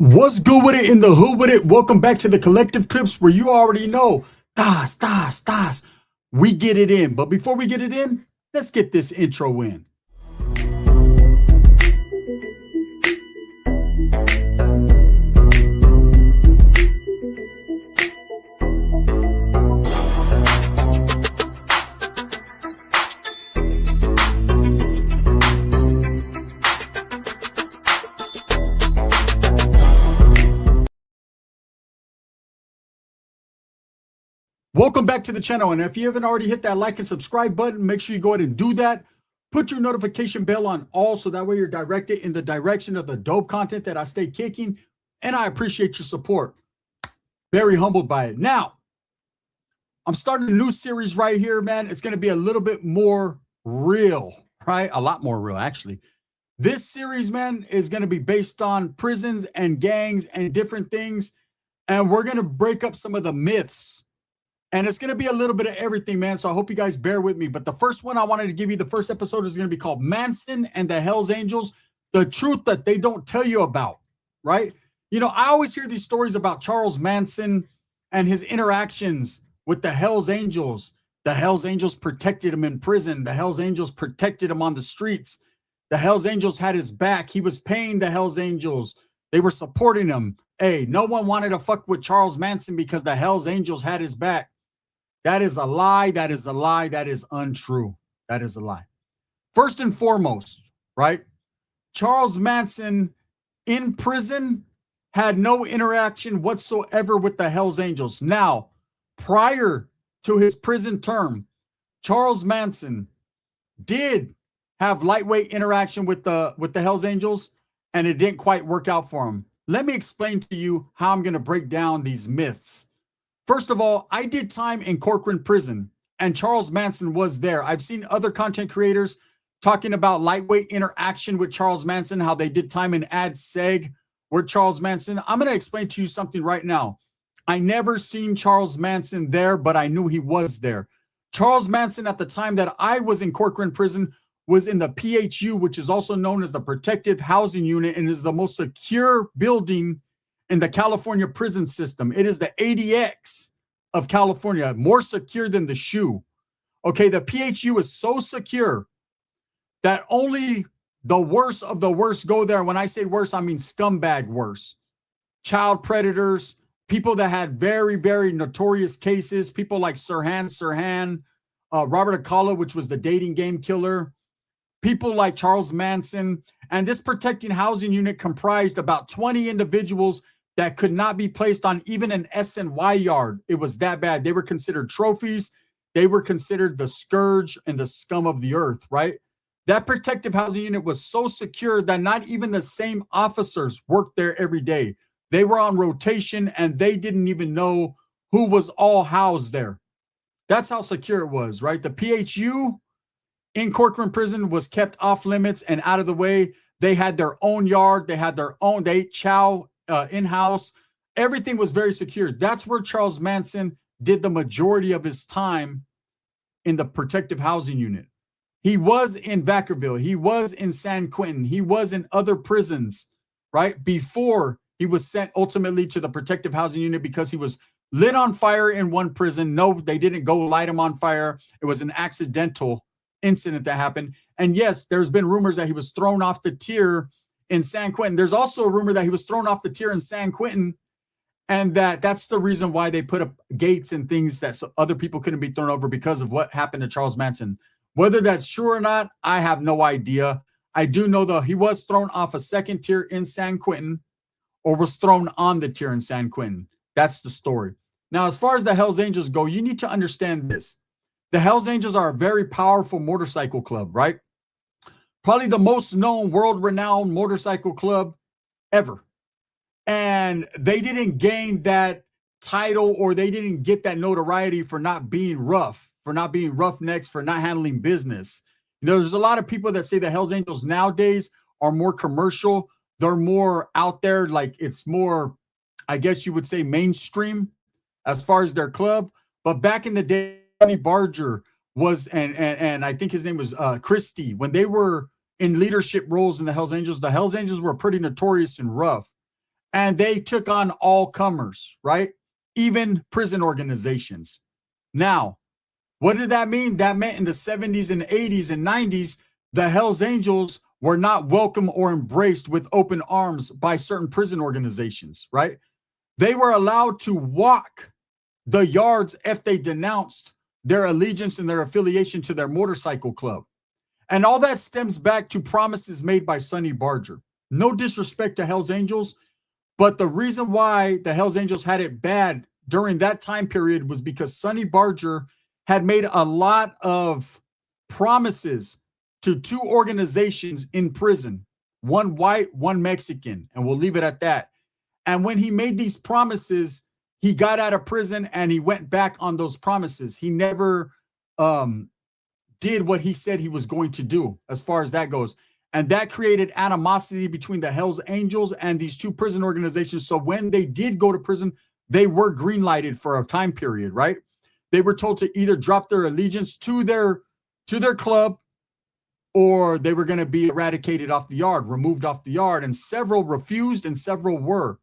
What's good with it in the hood with it? Welcome back to the collective clips where you already know. Das. We get it in. But before we get it in, let's get this intro in. Welcome back to the channel. And if you haven't already hit that like and subscribe button, make sure you go ahead and do that. Put your notification bell on all so that way you're directed in the direction of the dope content that I stay kicking. And I appreciate your support. Very humbled by it. Now, I'm starting a new series right here, man. It's going to be a little bit more real, right? A lot more real, actually. This series, man, is going to be based on prisons and gangs and different things. And we're going to break up some of the myths. And it's going to be a little bit of everything, man. So I hope you guys bear with me. But the first one I wanted to give you, the first episode is going to be called Manson and the Hells Angels, the truth that they don't tell you about, right? You know, I always hear these stories about Charles Manson and his interactions with the Hells Angels. The Hells Angels protected him in prison. The Hells Angels protected him on the streets. The Hells Angels had his back. He was paying the Hells Angels. They were supporting him. Hey, no one wanted to fuck with Charles Manson because the Hells Angels had his back. That is a lie. That is a lie. That is untrue. That is a lie. First and foremost, right? Charles Manson in prison had no interaction whatsoever with the Hells Angels. Now, prior to his prison term, Charles Manson did have lightweight interaction with the Hells Angels, and it didn't quite work out for him. Let me explain to you how I'm going to break down these myths. First of all, I did time in Corcoran prison, and Charles Manson was there. I've seen other content creators talking about lightweight interaction with Charles Manson, how they did time in Ad Seg with Charles Manson. I'm going to explain to you something right now. I never seen Charles Manson there, but I knew he was there. Charles Manson, at the time that I was in Corcoran prison, was in the PHU, which is also known as the Protective Housing Unit, and is the most secure building in the California prison system. It is the ADX of California, more secure than the SHU. Okay, the PHU is so secure that only the worst of the worst go there. When I say worst, I mean scumbag worst. Child predators, people that had very, very notorious cases, people like Sirhan, Robert Acala, which was the dating game killer, people like Charles Manson. And this protecting housing unit comprised about 20 individuals that could not be placed on even an SNY yard. It was that bad. They were considered trophies. They were considered the scourge and the scum of the earth, right? That protective housing unit was so secure that not even the same officers worked there every day. They were on rotation and they didn't even know who was all housed there. That's how secure it was, right? The PHU in Corcoran prison was kept off limits and out of the way. They had their own yard. They had their own, they ate chow in-house. Everything was very secure. That's where Charles Manson did the majority of his time in the protective housing unit. He was in Vacaville. He was in San Quentin. He was in other prisons, right? Before he was sent ultimately to the protective housing unit because he was lit on fire in one prison. No, they didn't go light him on fire. It was an accidental incident that happened. And yes, there's been rumors that he was thrown off the tier in San Quentin. There's also a rumor that he was thrown off the tier in San Quentin, and that's the reason why they put up gates and things that so other people couldn't be thrown over because of what happened to Charles Manson. Whether that's true or not, I have no idea. I do know, though, he was thrown off a second tier in San Quentin or was thrown on the tier in San Quentin. That's the story. Now, as far as the Hells Angels go, you need to understand this. The Hells Angels are a very powerful motorcycle club, right? Probably the most known, world-renowned motorcycle club ever. And they didn't gain that title, or they didn't get that notoriety for not being rough, for not being roughnecks, for not handling business. You know, there's a lot of people that say the Hells Angels nowadays are more commercial. They're more out there, like it's more, I guess you would say, mainstream as far as their club. But back in the day, Johnny Barger was, and I think his name was Christie, when they were in leadership roles in the Hells Angels were pretty notorious and rough. and they took on all comers, right? Even prison organizations. Now, what did that mean? That meant in the 70s and 80s and 90s, the Hells Angels were not welcome or embraced with open arms by certain prison organizations, right? They were allowed to walk the yards if they denounced their allegiance and their affiliation to their motorcycle club. And all that stems back to promises made by Sonny Barger. No disrespect to Hells Angels, but the reason why the Hells Angels had it bad during that time period was because Sonny Barger had made a lot of promises to two organizations in prison, one white, one Mexican, and we'll leave it at that. And when he made these promises, he got out of prison and he went back on those promises. He never did what he said he was going to do as far as that goes. And that created animosity between the Hells Angels and these two prison organizations. So when they did go to prison, they were green-lighted for a time period, right? They were told to either drop their allegiance to their club, or they were going to be eradicated off the yard, removed off the yard. And several refused and several were.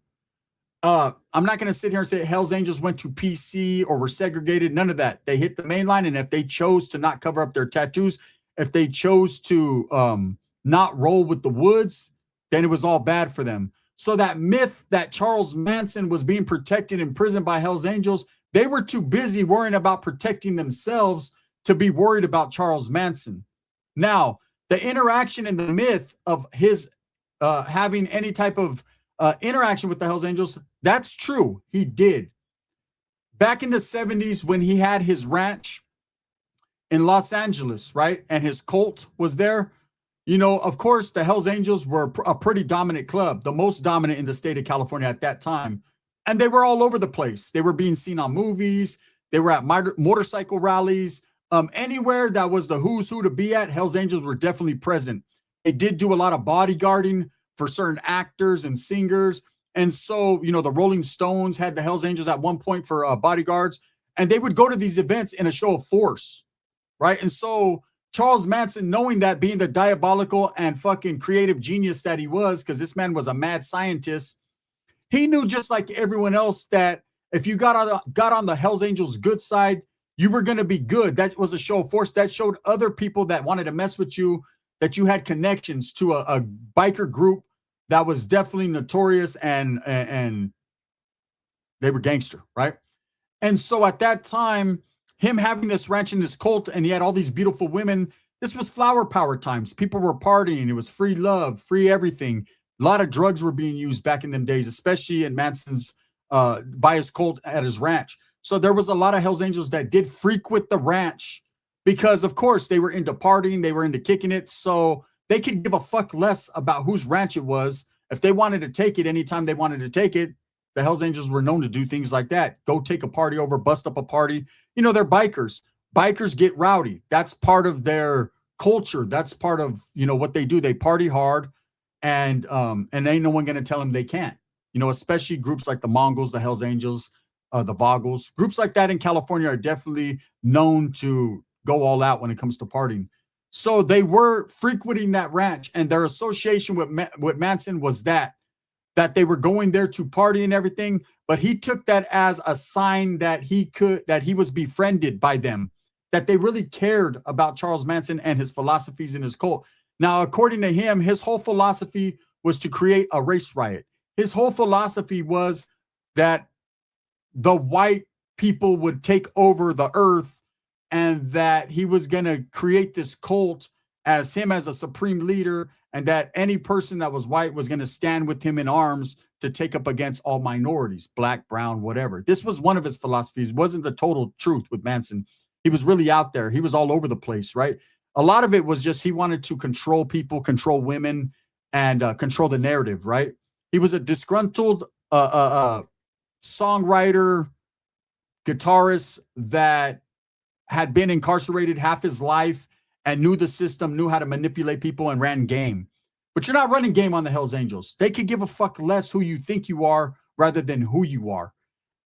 I'm not going to sit here and say Hells Angels went to PC or were segregated. None of that. They hit the main line. And if they chose to not cover up their tattoos, if they chose to not roll with the Woods, then it was all bad for them. So that myth that Charles Manson was being protected in prison by Hells Angels, they were too busy worrying about protecting themselves to be worried about Charles Manson. Now, the interaction and the myth of his having any type of interaction with the Hells Angels, that's true. He did. Back in the 70s when he had his ranch in Los Angeles, right? And his cult was there. You know, of course, the Hells Angels were a pretty dominant club, the most dominant in the state of California at that time. And they were all over the place. They were being seen on movies. They were at motorcycle rallies. Anywhere that was the who's who to be at, Hells Angels were definitely present. They did do a lot of bodyguarding for certain actors and singers. And so, you know, the Rolling Stones had the Hells Angels at one point for bodyguards. And they would go to these events in a show of force, right? And so Charles Manson, knowing that, being the diabolical and fucking creative genius that he was, because this man was a mad scientist, he knew just like everyone else that if you got on the Hells Angels good side, you were going to be good. That was a show of force. That showed other people that wanted to mess with you that you had connections to a biker group that was definitely notorious and they were gangster, right? And so at that time, him having this ranch in this cult, and he had all these beautiful women, this was flower power times. People were partying. It was free love, free everything. A lot of drugs were being used back in them days, especially in Manson's, by his cult at his ranch. So there was a lot of Hells Angels that did frequent the ranch because, of course, they were into partying. They were into kicking it. So they could give a fuck less about whose ranch it was. If they wanted to take it anytime they wanted to take it, the Hells Angels were known to do things like that. Go take a party over, bust up a party. You know, they're bikers. Bikers get rowdy. That's part of their culture. That's part of, you know, what they do. They party hard, and ain't no one going to tell them they can't. You know, especially groups like the Mongols, the Hells Angels, the Vogels. Groups like that in California are definitely known to go all out when it comes to partying. So they were frequenting that ranch, and their association with Manson was that they were going there to party and everything. But he took that as a sign that he was befriended by them, that they really cared about Charles Manson and his philosophies in his cult. Now, according to him, his whole philosophy was to create a race riot. His whole philosophy was that the white people would take over the earth, and that he was going to create this cult as him as a supreme leader, and that any person that was white was going to stand with him in arms to take up against all minorities, black, brown, whatever. This was one of his philosophies. It wasn't the total truth with Manson. He was really out there. He was all over the place, right? A lot of it was just he wanted to control people, control women, and control the narrative, right? He was a disgruntled songwriter, guitarist that had been incarcerated half his life and knew the system, knew how to manipulate people, and ran game. But you're not running game on the Hells Angels. They could give a fuck less who you think you are rather than who you are.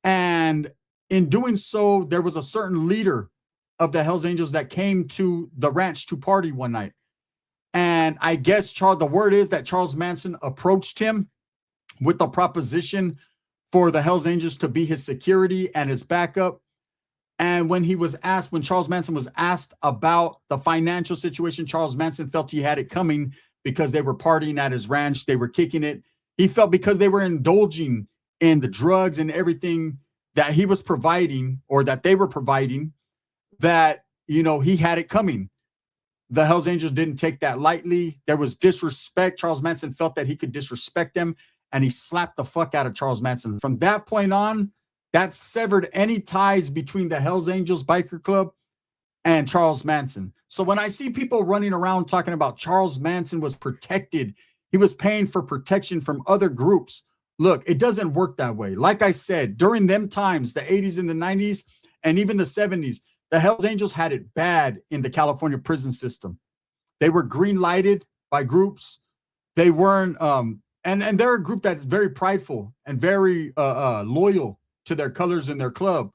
And in doing so, there was a certain leader of the Hells Angels that came to the ranch to party one night. And I guess the word is that Charles Manson approached him with the proposition for the Hells Angels to be his security and his backup. And when Charles Manson was asked about the financial situation, Charles Manson felt he had it coming because they were partying at his ranch. They were kicking it. He felt because they were indulging in the drugs and everything that he was providing, or that they were providing, that, he had it coming. The Hells Angels didn't take that lightly. There was disrespect. Charles Manson felt that he could disrespect them, and he slapped the fuck out of Charles Manson. From that point on, that severed any ties between the Hells Angels Biker Club and Charles Manson. So when I see people running around talking about Charles Manson was protected, he was paying for protection from other groups. Look, it doesn't work that way. Like I said, during them times, the 80s and the 90s, and even the 70s, the Hells Angels had it bad in the California prison system. They were green lighted by groups. They weren't, and they're a group that's very prideful and very loyal to their colors and their club.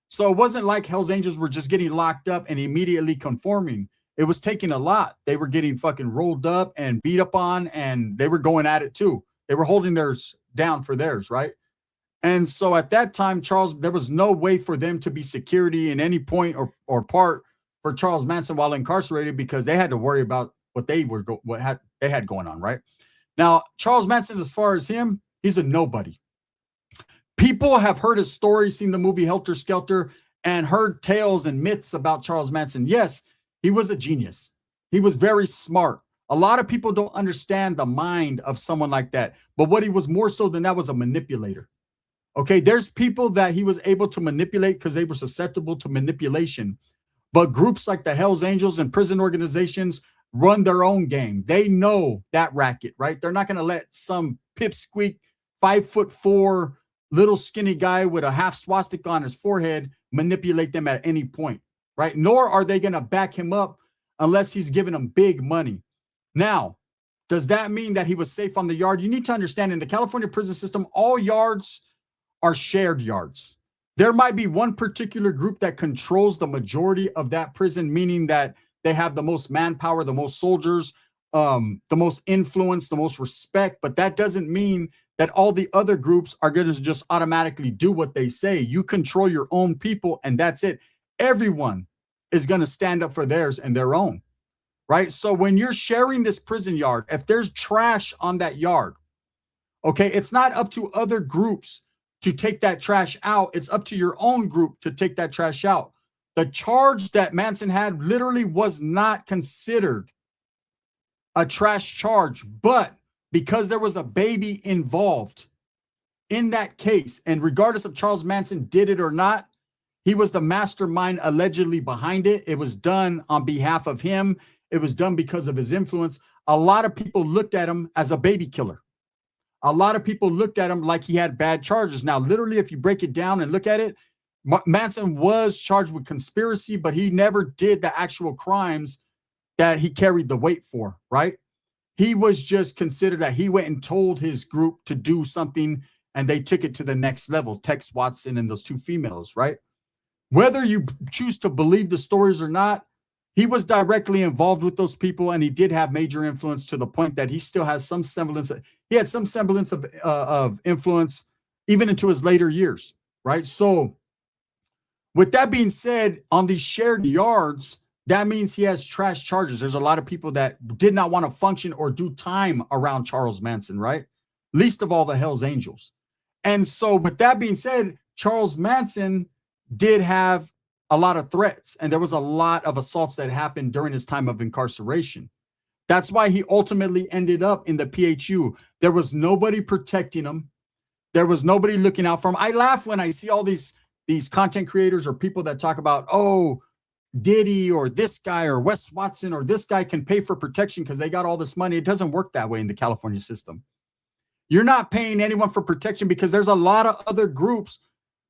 So it wasn't like Hells Angels were just getting locked up and immediately conforming. It was taking a lot. They were getting fucking rolled up and beat up on, and they were going at it too. They were holding theirs down for theirs, right? And so at that time, there was no way for them to be security in any point or part for Charles Manson while incarcerated, because they had to worry about what they had going on, right? Now, Charles Manson, as far as him, he's a nobody. People have heard his story, seen the movie Helter Skelter, and heard tales and myths about Charles Manson. Yes, he was a genius. He was very smart. A lot of people don't understand the mind of someone like that. But what he was more so than that was a manipulator. Okay, there's people that he was able to manipulate because they were susceptible to manipulation. But groups like the Hells Angels and prison organizations run their own game. They know that racket, right? They're not going to let some pipsqueak, 5'4", little skinny guy with a half swastika on his forehead manipulate them at any point, right? Nor are they going to back him up unless he's giving them big money. Now, does that mean that he was safe on the yard? You need to understand, in the California prison system, all yards are shared yards. There might be one particular group that controls the majority of that prison, meaning that they have the most manpower, the most soldiers, the most influence, the most respect. But that doesn't mean that all the other groups are going to just automatically do what they say. You control your own people, and that's it. Everyone is going to stand up for theirs and their own, right? So when you're sharing this prison yard, if there's trash on that yard, okay, it's not up to other groups to take that trash out. It's up to your own group to take that trash out. The charge that Manson had literally was not considered a trash charge, but because there was a baby involved in that case, and regardless of Charles Manson did it or not, he was the mastermind allegedly behind it. It was done on behalf of him. It was done because of his influence. A lot of people looked at him as a baby killer. A lot of people looked at him like he had bad charges. Now, literally, if you break it down and look at it, Manson was charged with conspiracy, but he never did the actual crimes that he carried the weight for, right? He was just considered that he went and told his group to do something, and they took it to the next level. Tex Watson and those two females, right? Whether you choose to believe the stories or not, he was directly involved with those people, and he did have major influence to the point that he still has some semblance. He had some semblance of influence even into his later years, right? So with that being said, on these shared yards, that means he has trash charges. There's a lot of people that did not want to function or do time around Charles Manson, right? Least of all the Hells Angels. And so with that being said, Charles Manson did have a lot of threats, and there was a lot of assaults that happened during his time of incarceration. That's why he ultimately ended up in the PHU. There was nobody protecting him. There was nobody looking out for him. I laugh when I see all these content creators or people that talk about, oh, Diddy or this guy or Wes Watson or this guy can pay for protection because they got all this money. It doesn't work that way in the California system. You're not paying anyone for protection because there's a lot of other groups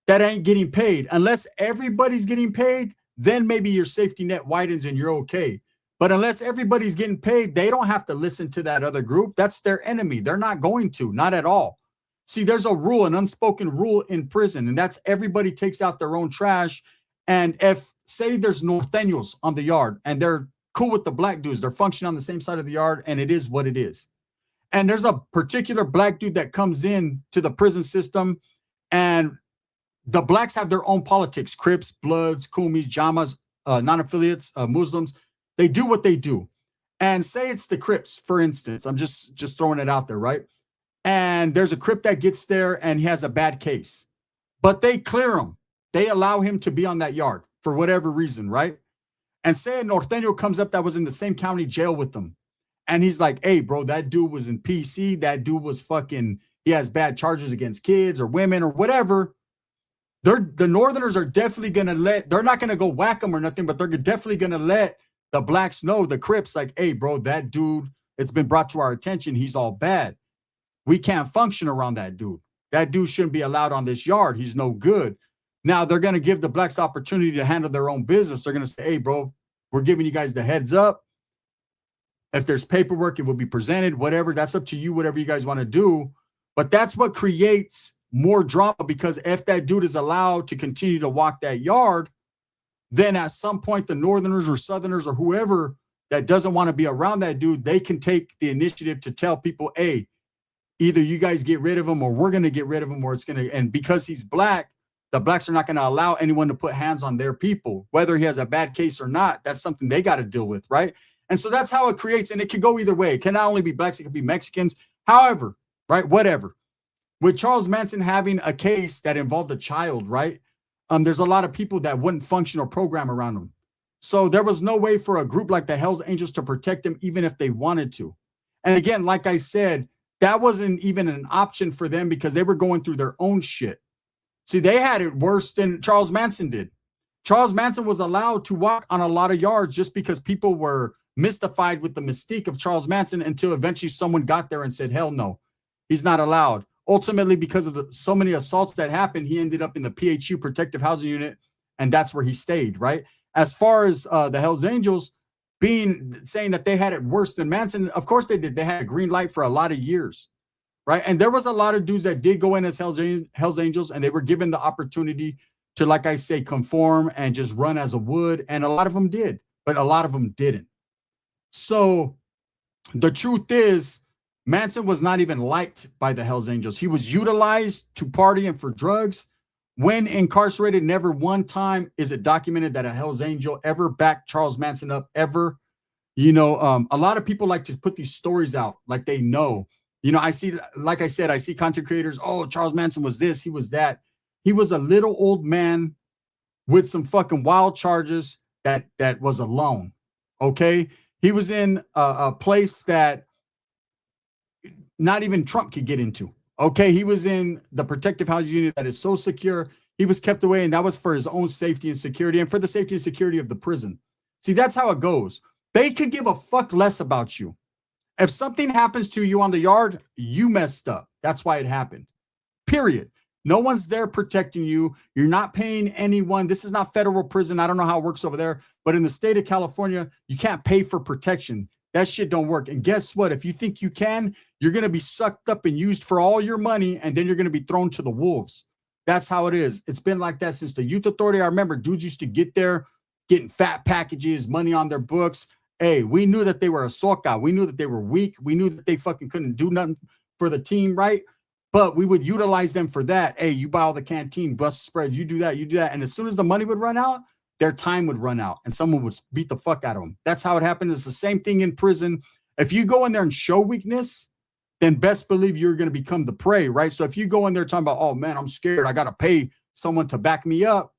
that ain't getting paid. Unless everybody's getting paid, then maybe your safety net widens and you're okay. But unless everybody's getting paid, they don't have to listen to that other group. That's their enemy. They're not going to, not at all. See, there's a rule, an unspoken rule in prison, and that's everybody takes out their own trash. And if, say, there's Norteños on the yard and they're cool with the black dudes, they're functioning on the same side of the yard, and it is what it is. And there's a particular black dude that comes in to the prison system, and the blacks have their own politics: Crips, Bloods, Kumis, Jamas, non-affiliates, Muslims. They do what they do. And say it's the Crips, for instance. I'm just throwing it out there, right? And there's a Crip that gets there and he has a bad case, but they clear him. They allow him to be on that yard for whatever reason, right? And say a Norteño comes up that was in the same county jail with them. And he's like, hey, bro, that dude was in PC. That dude was fucking, he has bad charges against kids or women or whatever. The Northerners are definitely going to they're not going to go whack them or nothing, but they're definitely going to let the blacks know, the Crips, like, hey, bro, that dude, it's been brought to our attention. He's all bad. We can't function around that dude. That dude shouldn't be allowed on this yard. He's no good. Now they're going to give the blacks the opportunity to handle their own business. They're going to say, hey, bro, we're giving you guys the heads up. If there's paperwork, it will be presented, whatever. That's up to you, whatever you guys want to do. But that's what creates more drama, because if that dude is allowed to continue to walk that yard, then at some point the Northerners or Southerners or whoever that doesn't want to be around that dude, they can take the initiative to tell people, hey, either you guys get rid of him or we're going to get rid of him, or it's going to, and because he's black, the blacks are not going to allow anyone to put hands on their people, whether he has a bad case or not. That's something they got to deal with, right? And so that's how it creates, and it can go either way. It can not only be blacks, it can be Mexicans, however, right? Whatever. With Charles Manson having a case that involved a child, right? There's a lot of people that wouldn't function or program around him. So there was no way for a group like the Hells Angels to protect him, even if they wanted to. And again, like I said, that wasn't even an option for them because they were going through their own shit. See, they had it worse than Charles Manson did. Charles Manson was allowed to walk on a lot of yards just because people were mystified with the mystique of Charles Manson, until eventually someone got there and said, hell no, he's not allowed. Ultimately, because of so many assaults that happened, he ended up in the PHU, Protective Housing Unit, and that's where he stayed, right? As far as the Hells Angels saying that they had it worse than Manson, of course they did. They had a green light for a lot of years, right? And there was a lot of dudes that did go in as Hells Angels, and they were given the opportunity to, like I say, conform and just run as a wood, and a lot of them did, but a lot of them didn't. So the truth is, Manson was not even liked by the Hells Angels. He was utilized to party and for drugs. When incarcerated, never one time is it documented that a Hells Angel ever backed Charles Manson up, ever. You know, a lot of people like to put these stories out like they know. You know, I see, like I said, I see content creators, oh, Charles Manson was this, he was that. He was a little old man with some fucking wild charges that was alone, okay? He was in a place that not even Trump could get into. Okay, he was in the protective housing unit that is so secure. He was kept away, and that was for his own safety and security, and for the safety and security of the prison. See, that's how it goes. They could give a fuck less about you. If something happens to you on the yard, you messed up. That's why it happened. Period. No one's there protecting you. You're not paying anyone. This is not federal prison. I don't know how it works over there, but in the state of California, you can't pay for protection. That shit don't work. And guess what? If you think you can, you're going to be sucked up and used for all your money, and then you're going to be thrown to the wolves. That's how it is. It's been like that since the Youth Authority. I remember dudes used to get there, getting fat packages, money on their books. Hey, we knew that they were a soca. We knew that they were weak. We knew that they fucking couldn't do nothing for the team, right? But we would utilize them for that. Hey, you buy all the canteen, bust spread, you do that, you do that. And as soon as the money would run out, their time would run out and someone would beat the fuck out of them. That's how it happened. It's the same thing in prison. If you go in there and show weakness, then best believe you're going to become the prey, right? So if you go in there talking about, oh man, I'm scared, I got to pay someone to back me up,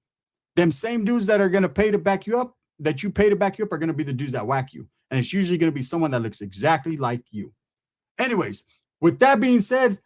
them same dudes that are going to pay to back you up, that you pay to back you up, are going to be the dudes that whack you. And it's usually going to be someone that looks exactly like you. Anyways, with that being said,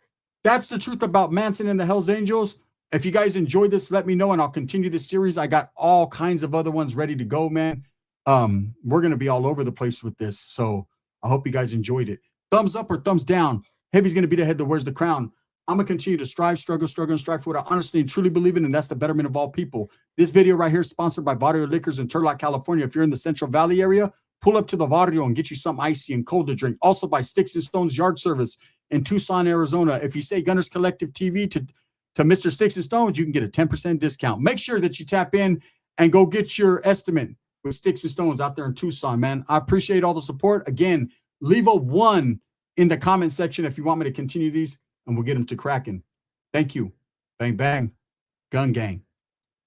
that's the truth about Manson and the Hells Angels. If you guys enjoyed this, let me know, and I'll continue this series. I got all kinds of other ones ready to go, man. We're going to be all over the place with this. So I hope you guys enjoyed it. Thumbs up or thumbs down. Heavy's going to be the head that wears the crown. I'm going to continue to strive, struggle, and strive for what I honestly and truly believe in, and that's the betterment of all people. This video right here is sponsored by Barrio Liquors in Turlock, California. If you're in the Central Valley area, pull up to the Barrio and get you something icy and cold to drink. Also by Sticks and Stones Yard Service in Tucson, Arizona. If you say Gunners Collective TV to Mr. Sticks and Stones, you can get a 10% discount. Make sure that you tap in and go get your estimate with Sticks and Stones out there in Tucson, man. I appreciate all the support. Again, leave a 1 in the comment section if you want me to continue these, and we'll get them to cracking. Thank you. Bang, bang. Gun gang.